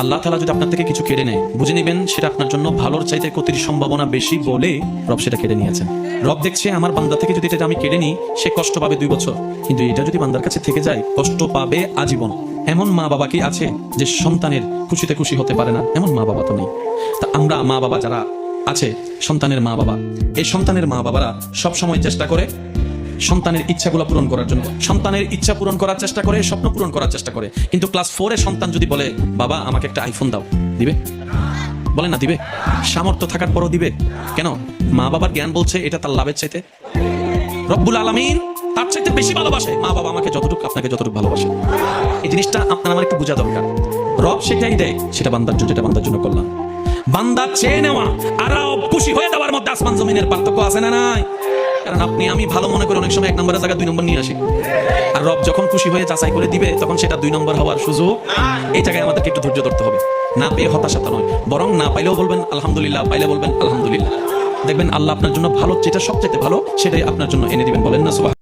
আল্লাহ তাআলা যদি আপনার থেকে কিছু কেড়ে নেয়, বুঝে নেবেন সেটা আপনার জন্য ভালোর চাইতে ক্ষতির সম্ভাবনা বেশি বলে রব সেটা কেড়ে নিয়েছেন। রব দেখছে আমার বান্দা থেকে যদি এটা আমি কেড়ে নিই, সে কষ্ট পাবে 2 বছর, কিন্তু এটা যদি বান্দার কাছে থেকে যায় কষ্ট পাবে আজীবন। এমন মা বাবা কি আছে যে সন্তানের খুশিতে খুশি হতে পারে না? এমন মা বাবা তো নেই। তা আমরা মা বাবা যারা আছে, সন্তানের মা বাবা, এই সন্তানের মা বাবারা সব সময় চেষ্টা করে সন্তানের ইচ্ছাগুলো পূরণ করার জন্য, সন্তানের ইচ্ছা পূরণ করার চেষ্টা করে, স্বপ্ন পূরণ করার চেষ্টা করে। কিন্তু ক্লাস 4 এর সন্তান যদি বলে বাবা আমাকে একটা আইফোন দাও, দিবে? বলেন না দিবে? সামর্থ্য থাকার পরও দিবে? কেন? মা বাবার জ্ঞান বলছে এটা তার লাভের চাইতে রব্বুল আলামিন তার চাইতে বেশি ভালোবাসে মা বাবা আমাকে যতটুকু আপনাকে যতটুকু ভালোবাসে। এই জিনিসটা আপনার আমার একটু বোঝা দরকার। রব সেটাই দেয়, সেটা বান্দার জন্য, যেটা বান্দার জন্য করলাম। বান্দা চেয়ে নেওয়া আর রব খুশি হয়ে যাওয়ার মধ্যে আসমান জমিনের পার্থক্য আছে না নাই? কারণ আপনি আমি ভালো মনে করে অনেক সময় 1 নম্বরের জায়গায় 2 নম্বর নিয়ে আসি, আর রব যখন খুশি হয়ে যাচাই করে দিবে তখন সেটা 2 নম্বর হওয়ার সুযোগ। এই জায়গায় আমাদেরকে একটু ধৈর্য ধরতে হবে। না পেয়ে হতাশাতা নয়, বরং না পাইলেও বলবেন আলহামদুলিল্লাহ, পাইলে বলবেন আলহামদুলিল্লাহ। দেখবেন আল্লাহ আপনার জন্য ভালো, যেটা সবচেয়ে ভালো সেটাই আপনার জন্য এনে দিবেন। বলেন না সুবহানাল্লাহ।